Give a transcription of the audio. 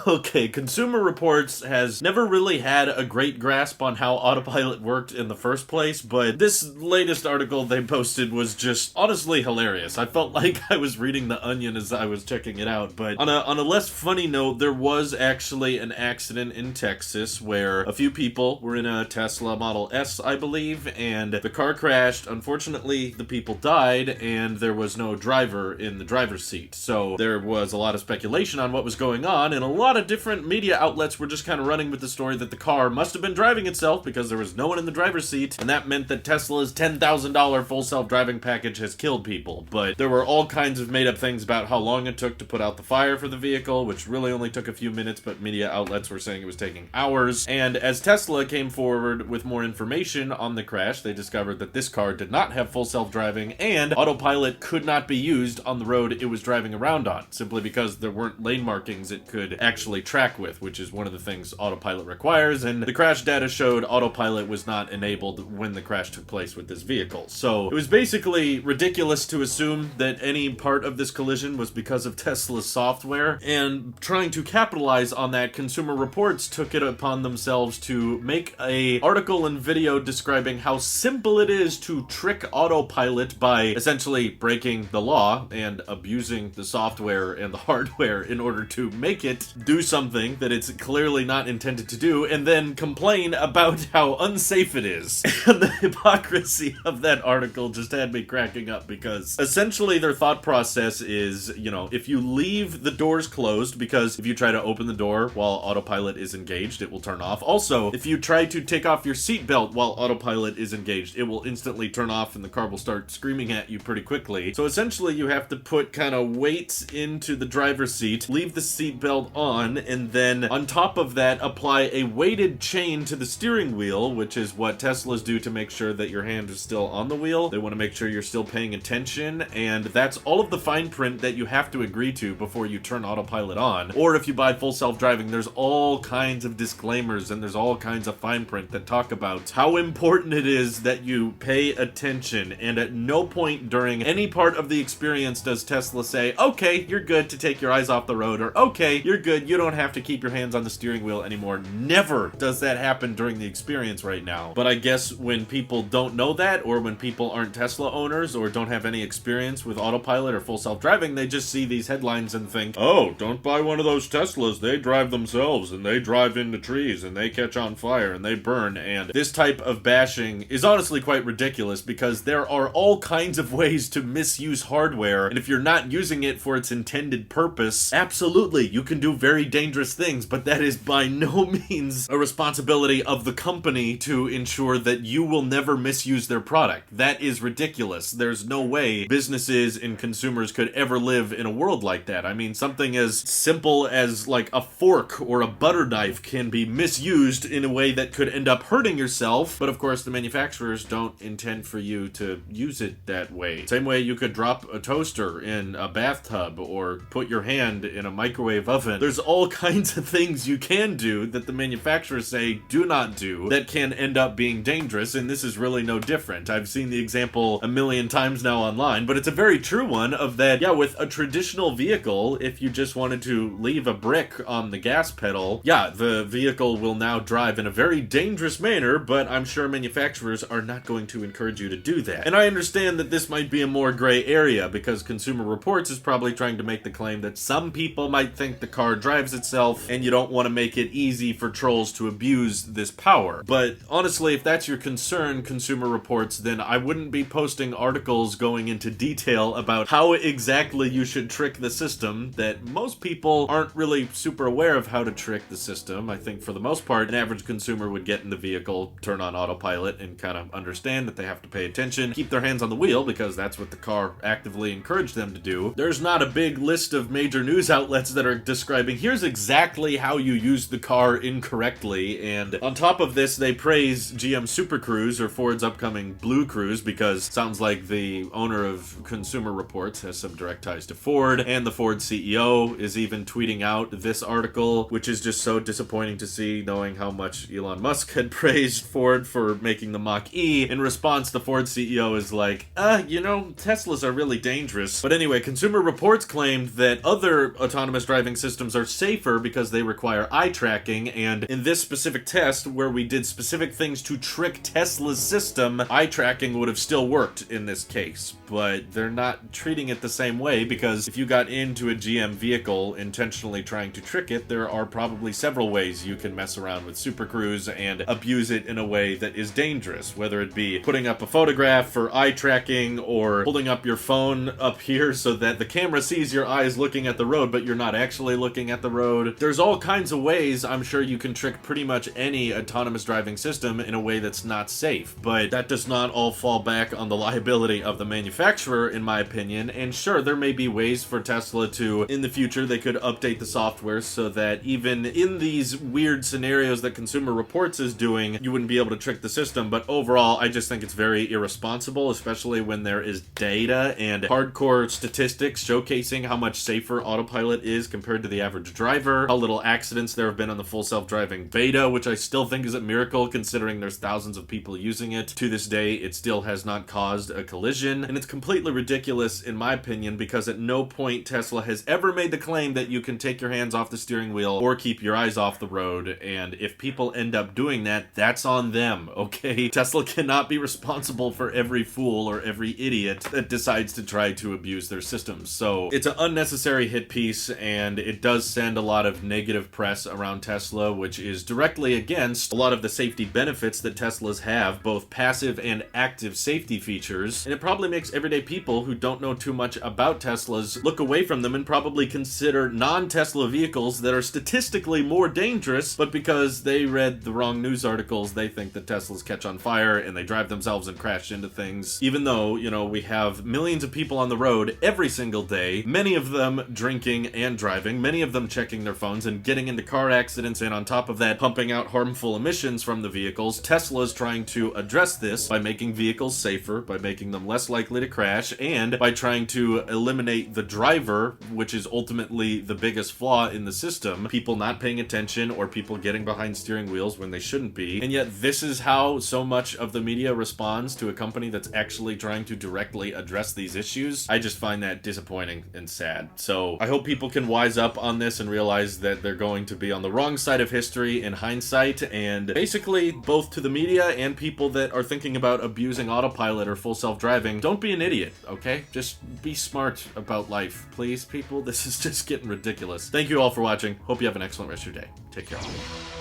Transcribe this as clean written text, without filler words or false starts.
Okay, Consumer Reports has never really had a great grasp on how autopilot worked in the first place, but this latest article they posted was just honestly hilarious. I felt like I was reading The Onion as I was checking it out, but on a less funny note, there was actually an accident in Texas where a few people were in a Tesla Model S, I believe, and the car crashed. Unfortunately, the people died, and there was no driver in the driver's seat. So there was a lot of speculation on what was going on, and a lot of different media outlets were just kind of running with the story that the car must have been driving itself because there was no one in the driver's seat, and that meant that Tesla's $10,000 full self-driving package has killed people. But there were all kinds of made-up things about how long it took to put out the fire for the vehicle, which really only took a few minutes, but media outlets were saying it was taking hours. And as Tesla came forward with more information on the crash, they discovered that this car did not have full self-driving, and autopilot could not be used on the road it was driving around on, simply because there weren't lane markings it could actually track with, which is one of the things autopilot requires, and the crash data showed autopilot was not enabled when the crash took place with this vehicle. So it was basically ridiculous to assume that any part of this collision was because of Tesla's software, and trying to capitalize on that, Consumer Reports took it upon themselves to make a article and video describing how simple it is to trick autopilot by essentially breaking the law and abusing the software and the hardware in order to make it do something that it's clearly not intended to do, and then complain about how unsafe it is. And the hypocrisy of that article just had me cracking up, because essentially their thought process is, if you leave the doors closed, because if you try to open the door while autopilot is engaged, it will turn off. Also, if you try to take off your seatbelt while autopilot is engaged, it will instantly turn off and the car will start screaming at you pretty quickly. So essentially you have to put kind of weight into the driver's seat, leave the seatbelt on, and then on top of that apply a weighted chain to the steering wheel, which is what Teslas do to make sure that your hand is still on the wheel. They want to make sure you're still paying attention, and that's all of the fine print that you have to agree to before you turn autopilot on. Or if you buy full self-driving, there's all kinds of disclaimers and there's all kinds of fine print that talk about how important it is that you pay attention, and at no point during any part of the experience does Tesla say, okay, you're good to take your eyes off the road, or okay, you're good, you don't have to keep your hands on the steering wheel anymore. Never does that happen during the experience right now. But I guess when people don't know that, or when people aren't Tesla owners or don't have any experience with autopilot or full self-driving, they just see these headlines and think, oh, don't buy one of those Teslas, they drive themselves and they drive into trees and they catch on fire and they burn. And this type of bashing is honestly quite ridiculous, because there are all kinds of ways to misuse hardware, and if you're not using it for its intended purpose, absolutely, you can do very dangerous things, but that is by no means a responsibility of the company to ensure that you will never misuse their product. That is ridiculous. There's no way businesses and consumers could ever live in a world like that. I mean, something as simple as like a fork or a butter knife can be misused in a way that could end up hurting yourself, but of course the manufacturers don't intend for you to use it that way. Same way you could drop a toaster in a bathtub or put your hand in a microwave oven. There's all kinds of things you can do that the manufacturers say do not do that can end up being dangerous, and this is really no different. I've seen the example a million times now online, but it's a very true one of that, yeah, with a traditional vehicle, if you just wanted to leave a brick on the gas pedal, yeah, the vehicle will now drive in a very dangerous manner, but I'm sure manufacturers are not going to encourage you to do that. And I understand that this might be a more gray area, because Consumer Reports is probably trying to make the claim that some people might think the car drives itself, and you don't want to make it easy for trolls to abuse this power. But honestly, if that's your concern, Consumer Reports, then I wouldn't be posting articles going into detail about how exactly you should trick the system, that most people aren't really super aware of how to trick the system. I think for the most part, an average consumer would get in the vehicle, turn on autopilot, and kind of understand that they have to pay attention, keep their hands on the wheel, because that's what the car actively encouraged them to do. There's not a big list of major news outlets that are describing, here's exactly how you use the car incorrectly, and on top of this, they praise GM Super Cruise, or Ford's upcoming Blue Cruise, because it sounds like the owner of Consumer Reports has some direct ties to Ford, and the Ford CEO is even tweeting out this article, which is just so disappointing to see, knowing how much Elon Musk had praised Ford for making the Mach-E. In response, the Ford CEO is like, Teslas are really dangerous. But anyway, Consumer Reports claimed that other autonomous driving systems systems are safer because they require eye tracking, and in this specific test, where we did specific things to trick Tesla's system, eye tracking would have still worked in this case. But they're not treating it the same way, because if you got into a GM vehicle intentionally trying to trick it, there are probably several ways you can mess around with Super Cruise and abuse it in a way that is dangerous, whether it be putting up a photograph for eye tracking or holding up your phone up here so that the camera sees your eyes looking at the road but you're not actually looking at the road. There's all kinds of ways I'm sure you can trick pretty much any autonomous driving system in a way that's not safe, but that does not all fall back on the liability of the manufacturer, in my opinion. And sure, there may be ways for Tesla to, in the future, they could update the software so that even in these weird scenarios that Consumer Reports is doing, you wouldn't be able to trick the system. But overall, I just think it's very irresponsible, especially when there is data and hardcore statistics showcasing how much safer Autopilot is compared to the average driver, how little accidents there have been on the full self-driving beta, which I still think is a miracle considering there's thousands of people using it. To this day, it still has not caused a collision, and it's completely ridiculous in my opinion, because at no point Tesla has ever made the claim that you can take your hands off the steering wheel or keep your eyes off the road, and if people end up doing that, that's on them, okay? Tesla cannot be responsible for every fool or every idiot that decides to try to abuse their systems. So it's an unnecessary hit piece, and it does send a lot of negative press around Tesla, which is directly against a lot of the safety benefits that Teslas have, both passive and active safety features, and it probably makes everyday people who don't know too much about Teslas look away from them and probably consider non-Tesla vehicles that are statistically more dangerous, but because they read the wrong news articles, they think that Teslas catch on fire and they drive themselves and crash into things. Even though, you know, we have millions of people on the road every single day, many of them drinking and driving, many of them checking their phones and getting into car accidents, and on top of that, pumping out harmful emissions from the vehicles. Tesla's trying to address this by making vehicles safer, by making them less likely to crash, and by trying to eliminate the driver, which is ultimately the biggest flaw in the system. People not paying attention or people getting behind steering wheels when they shouldn't be. And yet this is how so much of the media responds to a company that's actually trying to directly address these issues. I just find that disappointing and sad. So I hope people can wise up on this and realize that they're going to be on the wrong side of history in hindsight, and basically both to the media and people that are thinking about abusing Autopilot or full self-driving, don't be an idiot, okay? Just be smart about life. Please, people, this is just getting ridiculous. Thank you all for watching. Hope you have an excellent rest of your day. Take care.